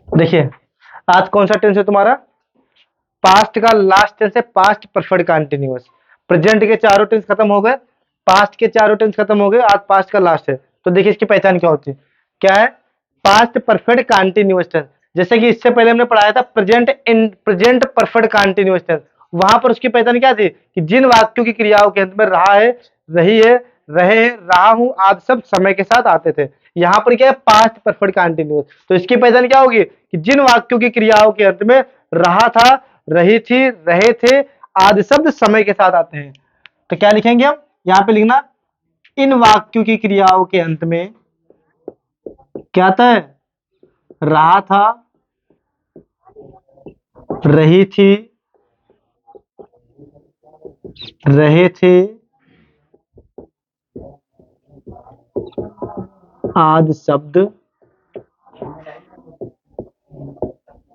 देखिए आज कौन सा टेंस है तुम्हारा, पास्ट का लास्ट टेंस है पास्ट परफेक्ट कंटिन्यूअस। प्रेजेंट के चारों टेंस खत्म हो गए, पास्ट के चारों टेंस खत्म हो गए, आज पास्ट का लास्ट है। तो देखिए इसकी पहचान क्या होती है, क्या है, पास्ट परफेक्ट कंटिन्यूअस टेंस। जैसे कि इससे पहले हमने पढ़ाया था प्रेजेंट परफेक्ट कंटिन्यूअस टेंस। वहां पर उसकी पहचान क्या थी कि जिन वाक्यों की क्रियाओं के अंत में रहा है, रही है, रहे, रहा हूं आदि सब समय के साथ आते थे। यहाँ पर क्या है, पास्ट परफेक्ट कंटिन्यूअस। तो इसकी पहचान क्या होगी कि जिन वाक्यों की क्रियाओं के अंत में रहा था, रही थी, रहे थे आदि शब्द समय के साथ आते हैं। तो क्या लिखेंगे हम, यहाँ पे लिखना इन वाक्यों की क्रियाओं के अंत में क्या आता है, रहा था, रही थी, रहे थे आदि शब्द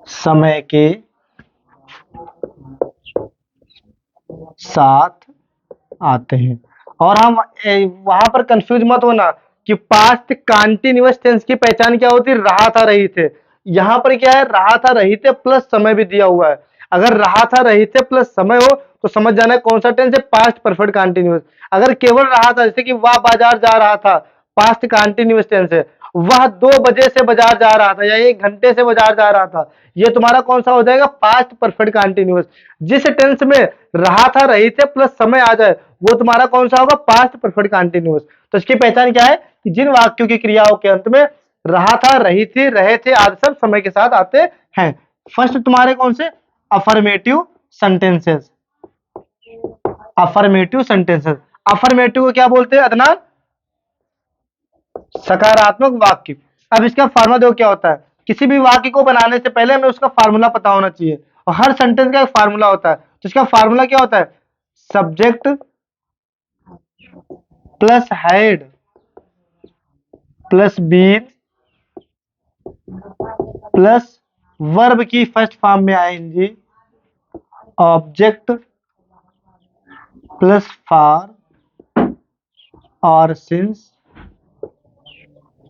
समय के साथ आते हैं। और हम वहां पर कंफ्यूज मत होना कि पास्ट कंटिन्यूअस टेंस की पहचान क्या होती है, रहा था, रही थे। यहाँ पर क्या है, रहा था, रही थे प्लस समय भी दिया हुआ है। अगर रहा था, रही थे प्लस समय हो तो समझ जाना है कौन सा टेंस है, पास्ट परफेक्ट कंटिन्यूअस। अगर केवल रहा था, जैसे कि वह बाजार जा रहा था, पास्ट कंटिन्यूअस टेंस है। वह 2 बजे से बाजार जा रहा था या 1 घंटे से बाजार जा रहा था, ये तुम्हारा कौन सा हो जाएगा, पास्ट परफेक्ट कंटिन्यूअस। जिस टेंस में रहा था, रही थे प्लस समय आ जाए वो तुम्हारा कौन सा होगा, पास्ट परफेक्ट कंटिन्यूअस। तो इसकी पहचान क्या है कि जिन वाक्यों की क्रियाओं के अंत में रहा था, रही थी, रहे थे आदि सब समय के साथ आते हैं। फर्स्ट तुम्हारे कौन से, affirmative sentences. Affirmative sentences, affirmative को क्या बोलते हैं अदनान, सकारात्मक वाक्य। अब इसका फार्मूला देखो क्या होता है, किसी भी वाक्य को बनाने से पहले हमें उसका फार्मूला पता होना चाहिए और हर सेंटेंस का एक फार्मूला होता है। तो इसका फार्मूला क्या होता है, subject plus had plus been plus verb की फर्स्ट फॉर्म में आएंगी ऑब्जेक्ट प्लस फॉर और सिंस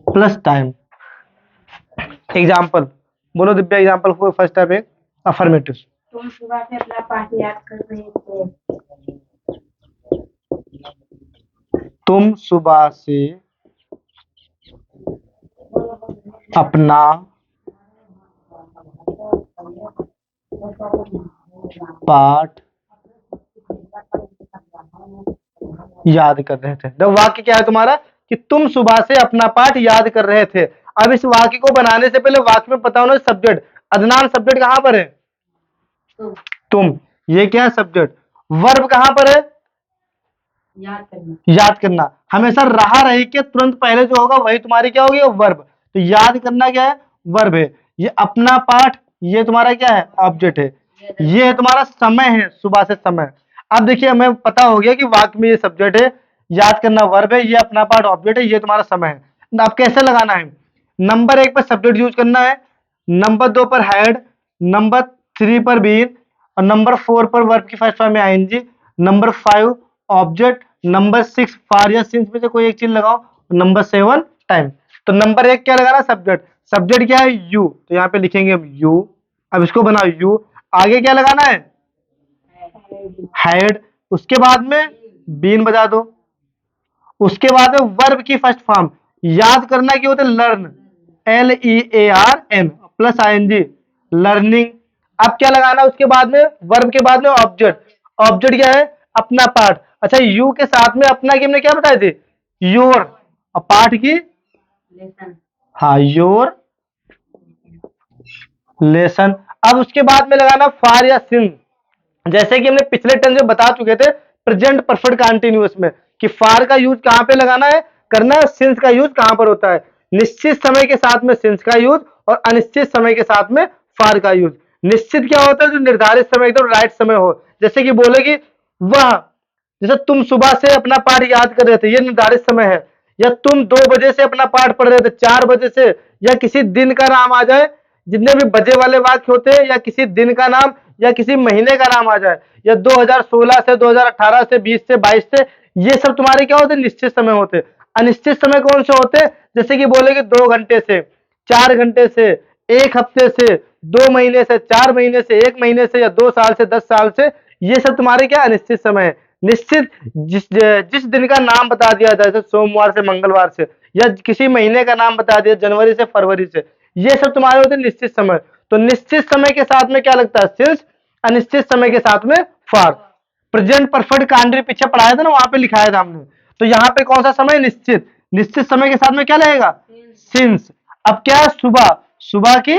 प्लस टाइम। एग्जाम्पल बोलो दिव्या, एग्जाम्पल को फर्स्ट टाइप एक अफर्मेटिव। तुम सुबह से अपना पाठ याद कर रहे थे। तुम सुबह से अपना पाठ याद कर रहे थे। तो वाक्य क्या है तुम्हारा कि तुम सुबह से अपना पाठ याद कर रहे थे। अब इस वाक्य को बनाने से पहले वाक्य में पता होना सब्जेक्ट, अदनान सब्जेक्ट कहां पर है, तुम, ये क्या है सब्जेक्ट। वर्ब कहां पर है, याद करना। याद करना। हमेशा रहा रही के तुरंत पहले जो होगा वही तुम्हारी क्या होगी, वर्ब। तो याद करना क्या है, वर्ब है। ये अपना पाठ, ये तुम्हारा क्या है, ऑब्जेक्ट है। ये है तुम्हारा समय है, सुबह से समय। अब देखिए हमें पता हो गया कि वाक्य में ये सब्जेक्ट है, याद करना वर्ब है, ये अपना पार्ट ऑब्जेक्ट है, ये तुम्हारा समय है। अब कैसे लगाना है, नंबर 1 पर सब्जेक्ट यूज करना है, नंबर 2 पर हेड, नंबर 3 पर बीन और नंबर 4 पर वर्ब की फर्स्ट फॉर्म में ING, number 5 object, number 6 for या सिंस में से कोई एक चीज लगाओ, नंबर 7 टाइम। तो नंबर 1 क्या लगाना, सब्जेक्ट। सब्जेक्ट क्या है, यू, तो यहाँ पे लिखेंगे हम यू। अब इसको बनाओ यू, आगे क्या लगाना है, हेड, उसके बाद में बीन बजा दो, उसके बाद में वर्ब की फर्स्ट फॉर्म, याद करना क्या होता है, learn, LEARN plus ING, learning. अब क्या लगाना उसके बाद में, वर्ब के बाद में ऑब्जेक्ट, ऑब्जेक्ट क्या है, अपना पार्ट। अच्छा यू के साथ में अपना की हमने क्या बताए थे, योर, और पार्ट की, लेसन। हाँ योर लेसन। अब उसके बाद में लगाना फार या सिंस, जैसे कि हमने पिछले टेंस में बता चुके थे प्रेजेंट परफेक्ट कंटीन्यूअस में कि फार का यूज कहां पे लगाना है, करना है, सिंस का यूज कहां पर होता है, निश्चित समय के साथ में सिंस का यूज और अनिश्चित समय के साथ में फार का यूज। निश्चित क्या होता है, जो निर्धारित समय एकदम राइट समय हो, जैसे कि बोले कि वह, जैसे तुम सुबह से अपना पाठ याद कर रहे थे, ये निर्धारित समय है। या तुम 2 बजे से अपना पाठ पढ़ रहे थे, 4 बजे से, या किसी दिन का नाम आ जाए, जितने भी बजे वाले वाक्य होते हैं, या किसी दिन का नाम या किसी महीने का नाम आ जाए, या 2016 से, 2018 से, 20 से, 22 से, ये सब तुम्हारे क्या होते हैं, निश्चित समय होते हैं। अनिश्चित समय कौन से होते हैं, जैसे कि बोले कि 2 घंटे से, 4 घंटे से, एक हफ्ते से, 2 महीने से, 4 महीने से, 1 महीने से, या 2 साल से, 10 साल से, ये सब तुम्हारे क्या अनिश्चित समय है। निश्चित जिस जिस दिन का नाम बता दिया था, जैसे सोमवार से मंगलवार से, या किसी महीने का नाम बता दिया जनवरी से फरवरी से, ये सब तुम्हारे होते हैं निश्चित समय। तो निश्चित समय के साथ में क्या लगता है सिंस, अनिश्चित समय के साथ में फॉर। प्रेजेंट परफेक्ट कांट्री पीछे पढ़ाया था ना, वहां पे लिखाया था हमने। तो यहाँ पे कौन सा समय, निश्चित, निश्चित समय के साथ में क्या लगेगा सिंस। अब क्या है, सुबह, सुबह की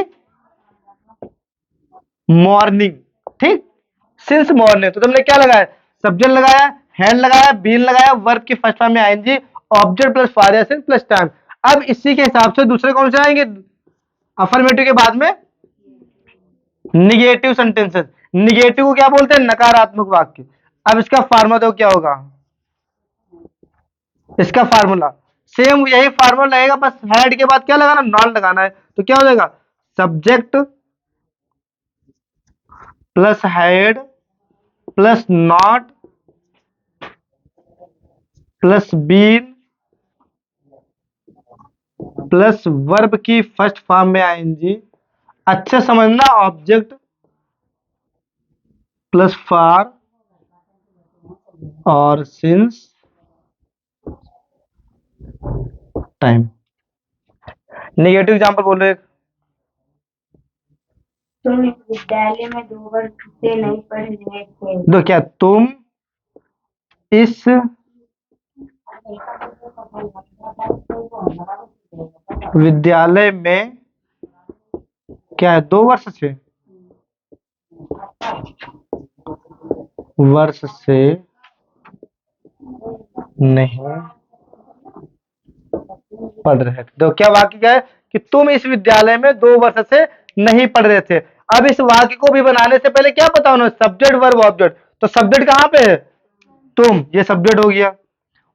मॉर्निंग, ठीक, सिंस मॉर्निंग। तो तुमने क्या लगाया, सब्जेक्ट लगाया, हैंड लगाया, बीन लगाया, वर्ब की फर्स्ट फॉर्म में आईएनजी, ऑब्जेक्ट प्लस फार या सिंस प्लस टाइम। अब इसी के हिसाब से दूसरे कौन से आएंगे, अफर्मेटिव के बाद में निगेटिव सेंटेंसेस। निगेटिव को क्या बोलते हैं, नकारात्मक वाक्य। अब इसका फार्मूला तो क्या होगा, इसका फार्मूला सेम यही फार्मूला लगेगा, बस हेड के बाद क्या लगाना, नॉन लगाना है। तो क्या हो जाएगा, subject plus had plus not plus been plus verb की फर्स्ट फॉर्म में आईएनजी, अच्छे समझना, ऑब्जेक्ट प्लस फार और सिंस टाइम। नेगेटिव एग्जांपल बोल रहे, तुम इस विद्यालय में 2 वर्ष से नहीं पढ़ रहे थे। तो क्या, तुम इस विद्यालय में क्या है, 2 वर्ष से, वर्ष से नहीं पढ़ रहे थे। तो क्या वाक्य क्या है कि तुम इस विद्यालय में 2 वर्ष से नहीं पढ़ रहे थे। अब इस वाक्य को भी बनाने से पहले क्या पता होना, सब्जेक्ट वर्ब ऑब्जेक्ट। तो सब्जेक्ट कहां पे है, तुम, ये सब्जेक्ट हो गया।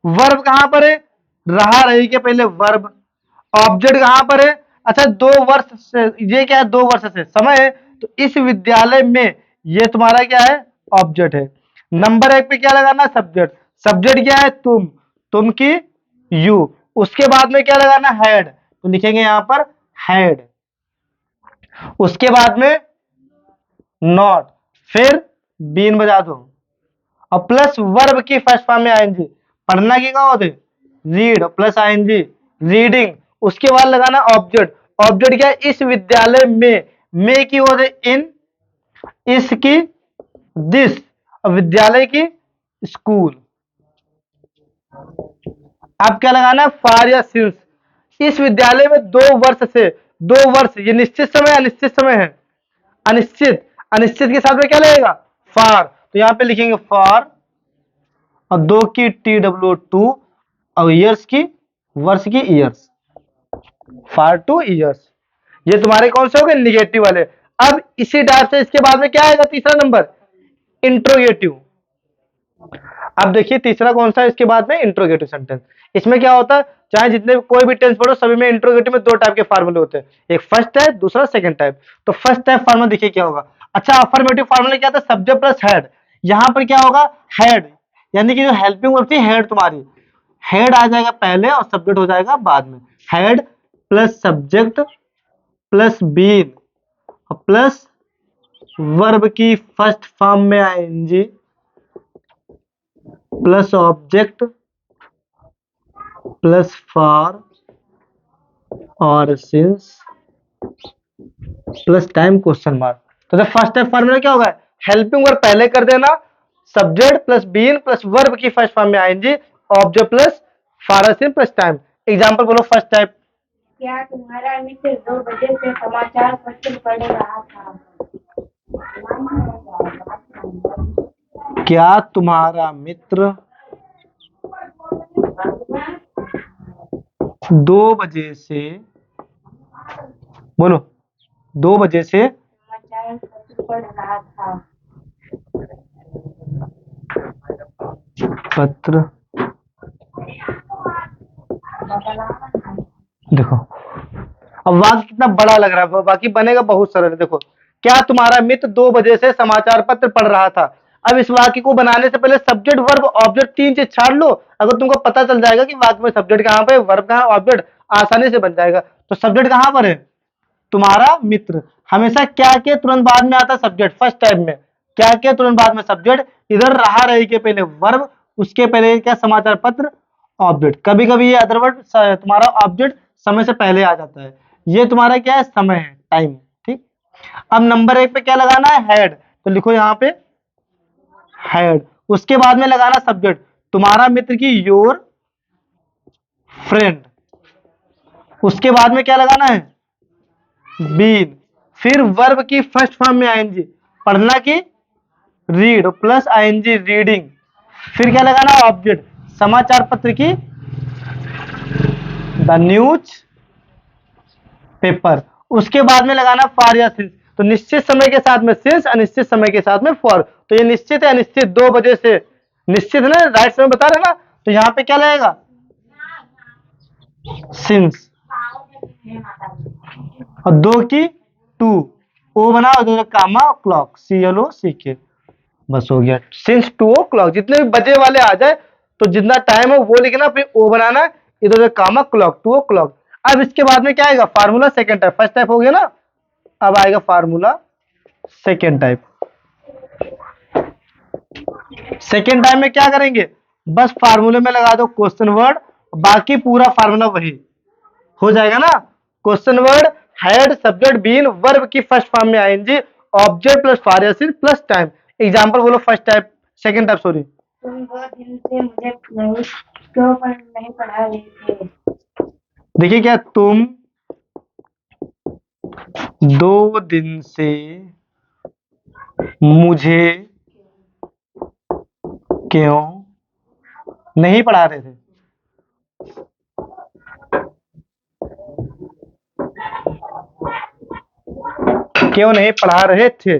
वर्ब कहां पर है, रहा रही के पहले वर्ब। ऑब्जेक्ट कहां पर है, अच्छा 2 वर्ष से, ये क्या है 2 वर्ष से समय है, तो इस विद्यालय में ये तुम्हारा क्या है, ऑब्जेक्ट है। नंबर 1 पे क्या लगाना, सब्जेक्ट। सब्जेक्ट क्या है, तुम की यू। उसके बाद में क्या लगाना, हेड, तो लिखेंगे यहां पर हेड। उसके बाद में नॉट, फिर बीन बजा दो, और प्लस वर्ब की फर्स्ट फॉर्म में आईएनजी। पढ़ना की का होते, रीड प्लस आईएनजी, रीडिंग। उसके बाद लगाना ऑब्जेक्ट। ऑब्जेक्ट क्या है, इस विद्यालय में की होते इन, इसकी दिस, और विद्यालय की स्कूल। अब क्या लगाना, फार या सिंस। इस विद्यालय में 2 वर्ष से, 2 वर्ष ये निश्चित समय अनिश्चित समय है, अनिश्चित, अनिश्चित के साथ में क्या लगेगा, फार। तो यहां पे लिखेंगे फार, और 2 की TW2, और ईयर्स की, वर्ष की ईयर्स, फार टू ईयर्स। ये तुम्हारे कौन से हो गए, निगेटिव वाले। अब इसी टाइप से इसके बाद में क्या आएगा, तीसरा नंबर इंट्रोगेटिव। अब देखिए तीसरा कौन सा है इसके बाद में, इंट्रोगेटिव सेंटेंस। इसमें क्या होता है, चाहे जितने कोई भी टेंस पढ़ो, सभी में इंट्रोगेटिव में 2 टाइप के फार्मूले होते हैं, एक फर्स्ट टाइप, दूसरा सेकंड टाइप। तो फर्स्ट टाइप फार्मूला देखिए क्या होगा। अच्छा, अफर्मेटिव फार्मूला क्या था, सब्जेक्ट प्लस हेड। यहां पर क्या होगा, हेड, यानी कि जो हेल्पिंग वर्ब थी हेड तुम्हारी, हेड आ जाएगा पहले और सब्जेक्ट हो जाएगा बाद में। Head plus subject plus been plus verb की फर्स्ट फॉर्म में ING plus object plus for और since plus time question mark. तो फर्स्ट टाइप फार्मूला क्या होगा, हेल्पिंग वर्ब पहले कर देना, subject plus been plus verb की फर्स्ट फॉर्म में ING, object plus for since plus time. Example बोलो फर्स्ट टाइप। क्या तुम्हारा मित्र 2 बजे से समाचार पत्र पढ़ रहा था। क्या तुम्हारा मित्र 2 बजे से, बोलो 2 बजे से समाचार पत्र पढ़ रहा था। पत्र, देखो अब वाक्य कितना बड़ा लग रहा है, बाकी बनेगा बहुत सरल है। देखो, क्या तुम्हारा मित्र 2 बजे से समाचार पत्र पढ़ रहा था। अब इस वाक्य को बनाने से पहले सब्जेक्ट वर्ब ऑब्जेक्ट 3 चीज छाड़ लो। अगर तुमको पता चल जाएगा कि वाक्य में सब्जेक्ट कहां पे, वर्ब कहां, ऑब्जेक्ट, आसानी से बन जाएगा। तो सब्जेक्ट कहां पर है, तुम्हारा मित्र। हमेशा क्या के तुरंत बाद में आता है सब्जेक्ट, फर्स्ट टाइप में क्या के तुरंत बाद में सब्जेक्ट, इधर रहा रही के पहले वर्ब, उसके पहले क्या समाचार पत्र ऑब्जेक्ट। कभी कभी ये अदर वर्ड तुम्हारा ऑब्जेक्ट समय से पहले आ जाता है। ये तुम्हारा क्या है, समय है, टाइम। ठीक, अब नंबर 1 पे क्या लगाना है, हेड, तो लिखो यहाँ पे हेड। उसके बाद में लगाना सब्जेक्ट, तुम्हारा मित्र की योर फ्रेंड। उसके बाद में क्या लगाना है, बीन। फिर वर्ब की फर्स्ट फॉर्म में आईएनजी, पढ़ना की रीड प्लस आईएनजी रीडिंग। फिर क्या लगाना है, ऑब्जेक्ट, समाचार पत्र की द न्यूज पेपर। उसके बाद में लगाना फॉर या सिंस, तो निश्चित समय के साथ में सिंस, अनिश्चित समय के साथ में फॉर। तो ये निश्चित है अनिश्चित 2 बजे से, निश्चित है ना, राइट समय बता रहे ना, तो यहाँ पे क्या लगेगा, सिंस। और 2 की 2, ओ बना और 2 कामा क्लॉक, CLOCK, बस हो गया। सिंस 2 o'clock, जितने भी बजे वाले आ जाए तो जितना टाइम है वो लिखना, फिर ओ बनाना, इधर कामा क्लॉक 2 o'clock। अब इसके बाद में क्या आएगा, formula second type, first type हो गया ना, अब आएगा formula second type. Second time में क्या करेंगे, बस फार्मूले में लगा दो क्वेश्चन वर्ड, बाकी पूरा फार्मूला वही हो जाएगा ना। Question word, head, subject, been, verb की फर्स्ट फॉर्म में आईएनजी, ऑब्जेक्ट प्लस फारियासिन प्लस टाइम। एग्जांपल बोलो first type, second type sorry. तुम 2 दिन से मुझे नहीं पढ़ा रहे थे। देखिए क्या, तुम 2 दिन से मुझे क्यों नहीं पढ़ा रहे थे। क्यों नहीं पढ़ा रहे थे,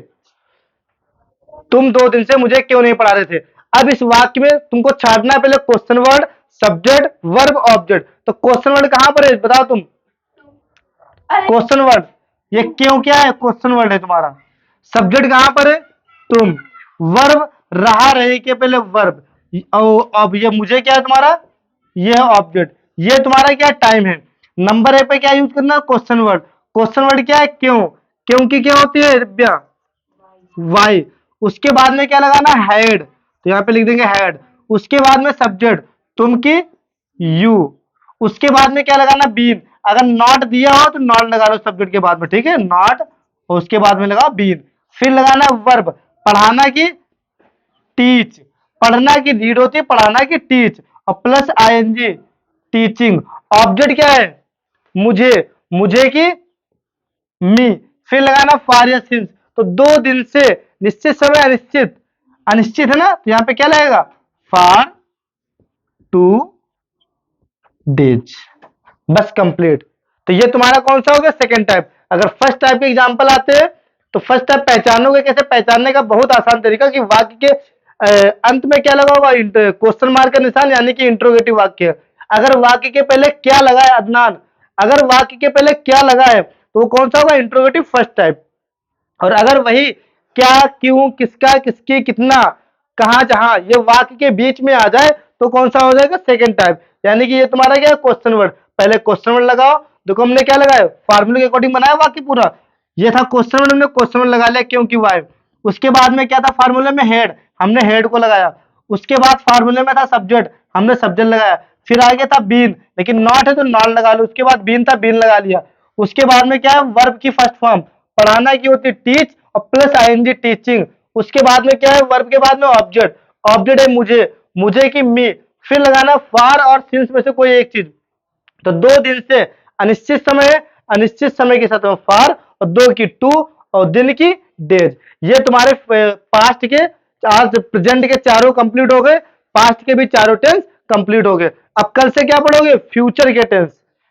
तुम 2 दिन से मुझे क्यों नहीं पढ़ा रहे थे। अब इस वाक्य में तुमको छांटना है पहले question word, subject, verb, object. तो क्वेश्चन वर्ड कहां पर है बताओ तुम, क्वेश्चन वर्ड, ये क्यों क्या है, क्वेश्चन वर्ड है तुम्हारा। सब्जेक्ट कहां पर है, तुम। वर्ब, रहा रहे के पहले वर्ब, अब ये मुझे क्या है तुम्हारा, ये है ऑब्जेक्ट, ये तुम्हारा क्या टाइम है। नंबर 1 पे क्या यूज करना, क्वेश्चन वर्ड। क्वेश्चन वर्ड क्या है, क्यों, क्योंकि क्या होती है दिव्या, वाई। उसके बाद में क्या लगाना, हेड, तो यहाँ पे लिख देंगे हेड। उसके बाद में सब्जेक्ट, तुम की यू। उसके बाद में क्या लगाना, बीन। अगर नॉट दिया हो तो नॉट लगा लो सब्जेक्ट के बाद में, ठीक है, नॉट, और उसके बाद में लगाओ बीन। फिर लगाना वर्ब, पढ़ाना की टीच, पढ़ना की रीड होती है, पढ़ाना की टीच, और प्लस आईएनजी टीचिंग। ऑब्जेक्ट क्या है, मुझे, मुझे की मी। फिर लगाना फॉर या सिंस, तो 2 दिन से, निश्चित समय अनिश्चित, अनिश्चित है ना, तो यहां पे क्या लगेगा, फॉर 2 days, बस कंप्लीट। तो ये तुम्हारा कौन सा हो गया, सेकंड टाइप। अगर फर्स्ट टाइप के एग्जांपल आते हैं तो फर्स्ट टाइप पहचानोगे कैसे, पहचानने का बहुत आसान तरीका कि वाक्य के अंत में क्या लगा होगा, क्वेश्चन मार्क का निशान, यानी कि इंट्रोगेटिव वाक्य। अगर वाक्य के पहले क्या लगा है अदनान, अगर वाक्य के पहले क्या लगा है तो वो कौन सा होगा, इंट्रोगेटिव फर्स्ट टाइप। और अगर वही क्या, क्यों, किसका, किसकी, कितना, कहां, जहां, ये वाक्य के बीच में आ जाए तो कौन सा हो जाएगा, सेकंड टाइप। यानी कि ये तुम्हारा क्या है, क्वेश्चन वर्ड। पहले क्वेश्चन वर्ड लगाओ, देखो हमने क्या लगाया, फार्मूले के अकॉर्डिंग बनाया वाक्य पूरा। ये था क्वेश्चन वर्ड, हमने क्वेश्चन वर्ड लगा लिया, क्यों, क्यों, वाई। उसके बाद में क्या था, फार्मूले में हेड, हमने हेड को लगाया। उसके बाद फार्मूले में था सब्जेक्ट, हमने सब्जेक्ट लगाया। फिर आगे था बीन, लेकिन नॉट है तो नॉट लगा लो। उसके बाद बीन था, बीन लगा लिया। उसके बाद में क्या है, वर्ब की फर्स्ट फॉर्म, पढ़ाना की होती टीच, और प्लस आईएनजी टीचिंग। उसके बाद में क्या है, वर्ब के बाद में ऑब्जेक्ट, ऑब्जेक्ट है मुझे, मुझे की मी। फिर लगाना फॉर और सिंस में से कोई एक चीज। तो 2 दिन से अनिश्चित समय है, अनिश्चित समय के साथ में फॉर, और 2 की 2, और दिन की डेज। ये तुम्हारे पास्ट के, आज प्रेजेंट के चारों कंप्लीट हो गए, पास्ट के भी चारों टेंस कंप्लीट हो गए। अब कल से क्या पढ़ोगे, फ्यूचर के टेंस।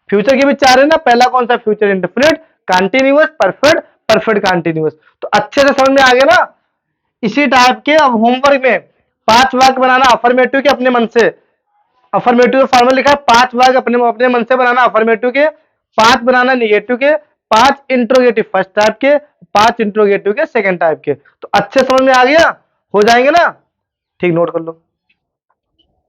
फ्यूचर के भी 4 है ना, पहला कौन सा, future indefinite, continuous, perfect, perfect continuous. तो अच्छे से समझ में आ गया ना। इसी टाइप के अब होमवर्क में 5 वाक्य बनाना अफर्मेटिव के अपने मन से। अफर्मेटिव फॉर्मूला लिखा है, 5 वाक्य अपने अपने मन से बनाना अफर्मेटिव के, 5 बनाना निगेटिव के, 5 इंट्रोगेटिव फर्स्ट टाइप के, 5 इंट्रोगेटिव के सेकंड टाइप के। तो अच्छे समझ में आ गया, हो जाएंगे ना, ठीक, नोट कर लो।